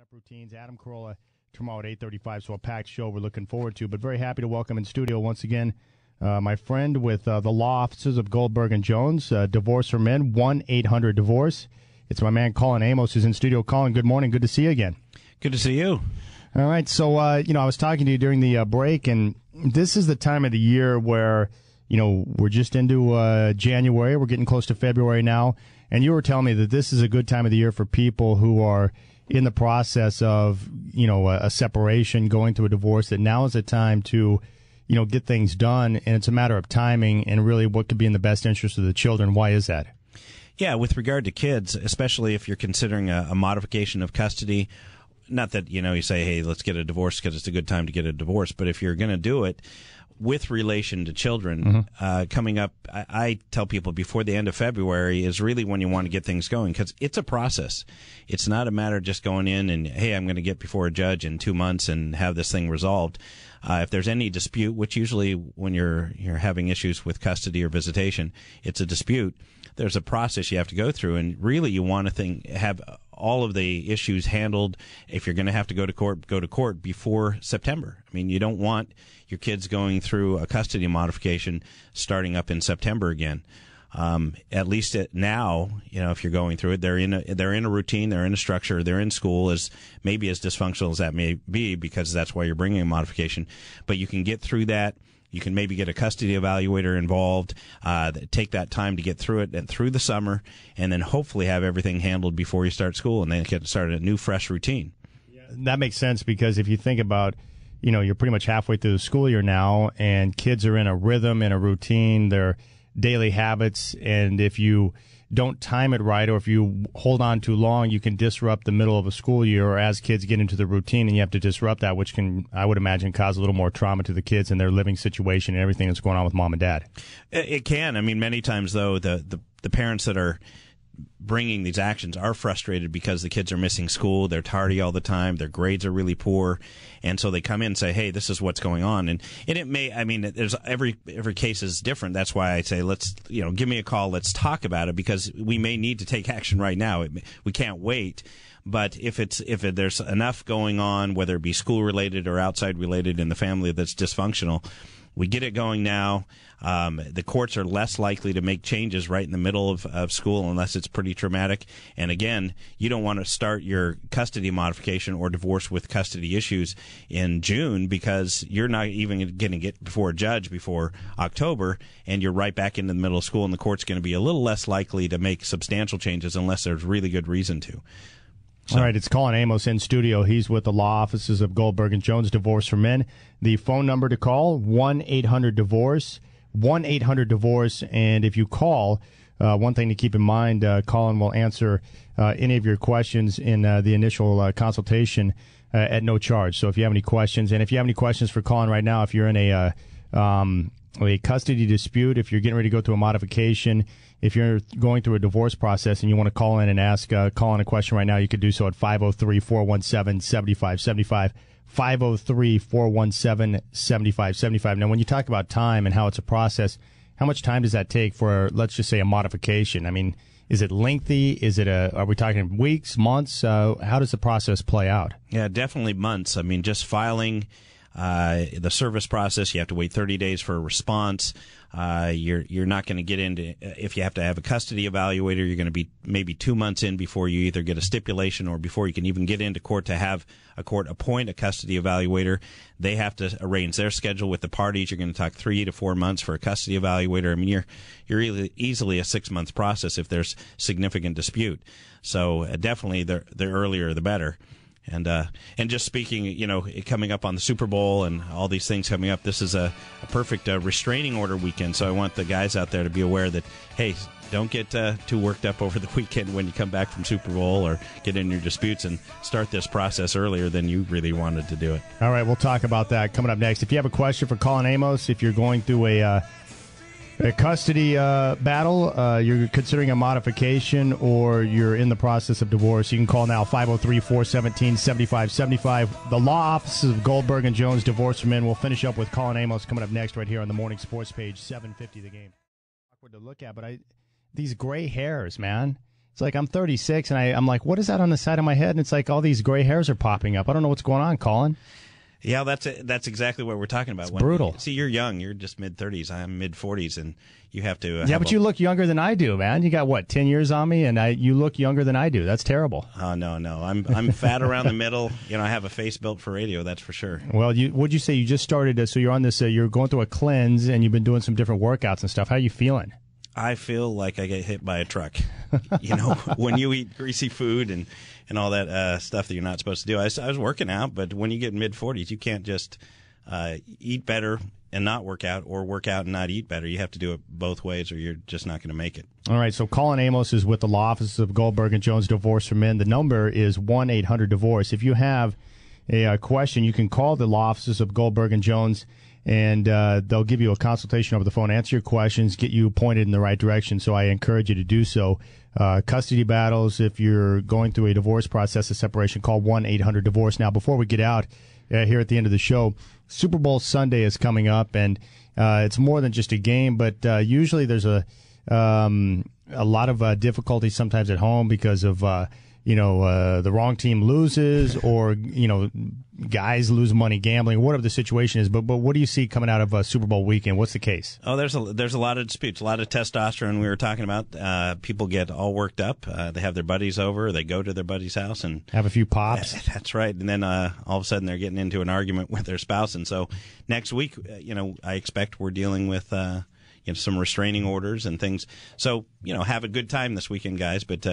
Up routines. Adam Carolla tomorrow at 8:35, so a packed show we're looking forward to. But very happy to welcome in studio once again my friend with the law offices of Goldberg and Jones, Divorce for Men, 1-800-DIVORCE. It's my man Colin Amos who's in studio. Colin, good morning. Good to see you again. Good to see you. All right. So, I was talking to you during the break, and this is the time of the year where, we're just into January. We're getting close to February now. And you were telling me that this is a good time of the year for people who are in the process of, a separation, going through a divorce, that now is the time to, get things done. And it's a matter of timing and really what could be in the best interest of the children. Why is that? Yeah, with regard to kids, especially if you're considering a modification of custody, not that, you say, hey, let's get a divorce because it's a good time to get a divorce. But if you're going to do it with relation to children, coming up, I tell people before the end of February is really when you want to get things going, because it's a process. It's not a matter of just going in and, hey, I'm going to get before a judge in 2 months and have this thing resolved. If there's any dispute, which usually when you're having issues with custody or visitation, it's a dispute, there's a process you have to go through. And really you want to have all of the issues handled. If you're going to have to go to court before September. I mean, you don't want your kids going through a custody modification starting up in September again. At least now, if you're going through it, they're in a routine, they're in a structure, they're in school, as maybe as dysfunctional as that may be, because that's why you're bringing a modification. But you can get through that. You can maybe get a custody evaluator involved, take that time to get through it and through the summer, and then hopefully have everything handled before you start school, and then get started a new, fresh routine. Yeah, that makes sense, because if you think about, you're pretty much halfway through the school year now, and kids are in a rhythm, in a routine, their daily habits, and if you don't time it right, or if you hold on too long, you can disrupt the middle of a school year, or as kids get into the routine, and you have to disrupt that, which can, I would imagine, cause a little more trauma to the kids and their living situation and everything that's going on with mom and dad. It can. I mean, many times, though, the parents that are bringing these actions are frustrated because the kids are missing school, they're tardy all the time, their grades are really poor, and so they come in and say, hey, this is what's going on. And it may, there's every case is different. That's why I say, let's, give me a call, let's talk about it, because we may need to take action right now. We can't wait. But if there's enough going on, whether it be school related or outside related in the family that's dysfunctional, we get it going now. The courts are less likely to make changes right in the middle of school unless it's pretty traumatic. And again, you don't want to start your custody modification or divorce with custody issues in June, because you're not even going to get before a judge before October, and you're right back into the middle of school, and the court's going to be a little less likely to make substantial changes unless there's really good reason to. All right, it's Colin Amos in studio. He's with the law offices of Goldberg and Jones, Divorce for Men. The phone number to call, 1-800-DIVORCE, 1-800-DIVORCE. And if you call, one thing to keep in mind, Colin will answer any of your questions in the initial consultation at no charge. So if you have any questions, and if you have any questions for Colin right now, if you're in a custody dispute, if you're getting ready to go through a modification, if you're going through a divorce process and you want to call in and ask Colin a question right now, you could do so at 503-417-7575, 503-417-7575. Now, when you talk about time and how it's a process, how much time does that take for, let's just say, a modification? I mean, is it lengthy? Is it are we talking weeks, months? How does the process play out? Yeah, definitely months. I mean, just filing the service process, you have to wait 30 days for a response. You're not going to get into, if you have to have a custody evaluator, you're going to be maybe 2 months in before you either get a stipulation or before you can even get into court to have a court appoint a custody evaluator. They have to arrange their schedule with the parties. You're going to talk 3 to 4 months for a custody evaluator. I mean, you're really easily a 6-month process if there's significant dispute. So definitely the earlier the better. And just speaking, coming up on the Super Bowl and all these things coming up, this is a perfect restraining order weekend. So I want the guys out there to be aware that, hey, don't get too worked up over the weekend when you come back from Super Bowl or get in your disputes, and start this process earlier than you really wanted to do it. All right, we'll talk about that coming up next. If you have a question for Colin Amos, if you're going through a custody battle, you're considering a modification, or you're in the process of divorce, you can call now, 503-417-7575. The law offices of Goldberg and Jones, Divorce for Men. We'll finish up with Colin Amos coming up next right here on the Morning Sports Page, 750 The Game. Awkward to look at, but these gray hairs, man. It's like I'm 36, and I'm like, what is that on the side of my head? And it's like all these gray hairs are popping up. I don't know what's going on, Colin. Yeah, that's exactly what we're talking about. It's brutal. See, you're young. You're just mid-30s. I'm mid-40s, and you have to... yeah, but you look younger than I do, man. You got, what, 10 years on me, and you look younger than I do. That's terrible. Oh, no. I'm fat around the middle. You know, I have a face built for radio, that's for sure. Well, what'd you say? You just started, so you're on this, you're going through a cleanse, and you've been doing some different workouts and stuff. How are you feeling? I feel like I get hit by a truck. You know, when you eat greasy food and all that stuff that you're not supposed to do. I was working out, but when you get mid-40s, you can't just eat better and not work out, or work out and not eat better. You have to do it both ways, or you're just not going to make it. All right, so Colin Amos is with the law offices of Goldberg and Jones Divorce for Men. The number is 1-800-DIVORCE. If you have a question, you can call the law offices of Goldberg and Jones, and they'll give you a consultation over the phone, answer your questions, get you pointed in the right direction. So I encourage you to do so. Custody battles, if you're going through a divorce process, a separation, call 1-800-DIVORCE. Now, before we get out here at the end of the show, Super Bowl Sunday is coming up, and it's more than just a game, but usually there's a lot of difficulty sometimes at home because of the wrong team loses, or guys lose money gambling, whatever the situation is. But what do you see coming out of Super Bowl weekend? What's the case? Oh, there's a lot of disputes, a lot of testosterone. We were talking about people get all worked up. They have their buddies over. They go to their buddy's house and have a few pops. That's right. And then all of a sudden they're getting into an argument with their spouse. And so next week, I expect we're dealing with some restraining orders and things. So have a good time this weekend, guys. But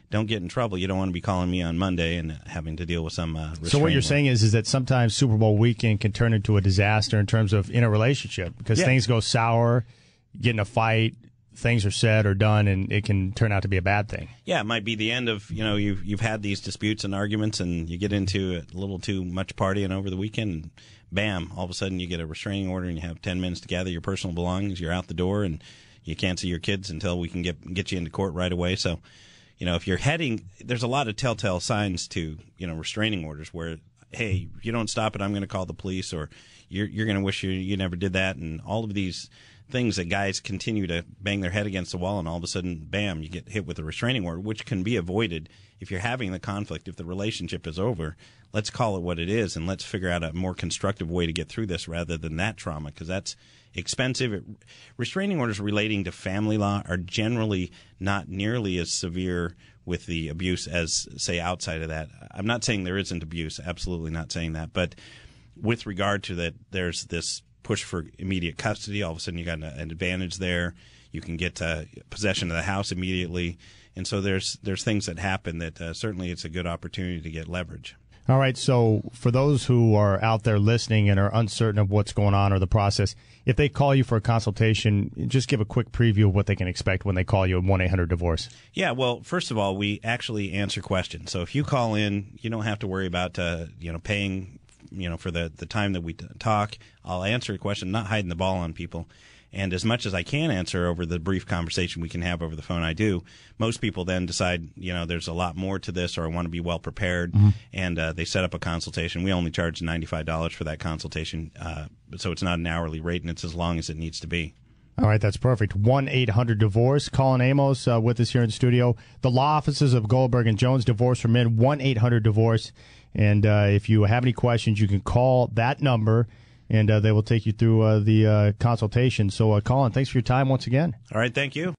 don't get in trouble. You don't want to be calling me on Monday and having to deal with some restraining. So what you're saying is that sometimes Super Bowl weekend can turn into a disaster in terms of in a relationship, because things go sour, you get in a fight, things are said or done, and it can turn out to be a bad thing. Yeah, it might be the end of, you've had these disputes and arguments, and you get into a little too much partying over the weekend, and bam, all of a sudden you get a restraining order and you have 10 minutes to gather your personal belongings. You're out the door, and you can't see your kids until we can get you into court right away. So, if you're there's a lot of telltale signs to, restraining orders where, hey, if you don't stop it, I'm going to call the police, or you're going to wish you never did that, and all of these things that guys continue to bang their head against the wall, and all of a sudden, bam, you get hit with a restraining order, which can be avoided if you're having the conflict. If the relationship is over, let's call it what it is, and let's figure out a more constructive way to get through this rather than that trauma, because that's expensive. Restraining orders relating to family law are generally not nearly as severe with the abuse as, say, outside of that. I'm not saying there isn't abuse, absolutely not saying that, but with regard to that, there's this push for immediate custody. All of a sudden you got an advantage there. You can get possession of the house immediately, and so there's things that happen that certainly it's a good opportunity to get leverage. All right, so for those who are out there listening and are uncertain of what's going on or the process, if they call you for a consultation, just give a quick preview of what they can expect when they call you at 1-800-DIVORCE. Yeah, well, first of all, we actually answer questions. So if you call in, you don't have to worry about paying for the time that we talk. I'll answer a question, not hiding the ball on people. And as much as I can answer over the brief conversation we can have over the phone, I do. Most people then decide, there's a lot more to this, or I want to be well prepared, and they set up a consultation. We only charge $95 for that consultation, so it's not an hourly rate, and it's as long as it needs to be. All right, that's perfect. 1-800-DIVORCE. Colin Amos with us here in the studio. The law offices of Goldberg and Jones, Divorce for Men, 1-800-DIVORCE. And if you have any questions, you can call that number, and they will take you through the consultation. So, Colin, thanks for your time once again. All right, thank you.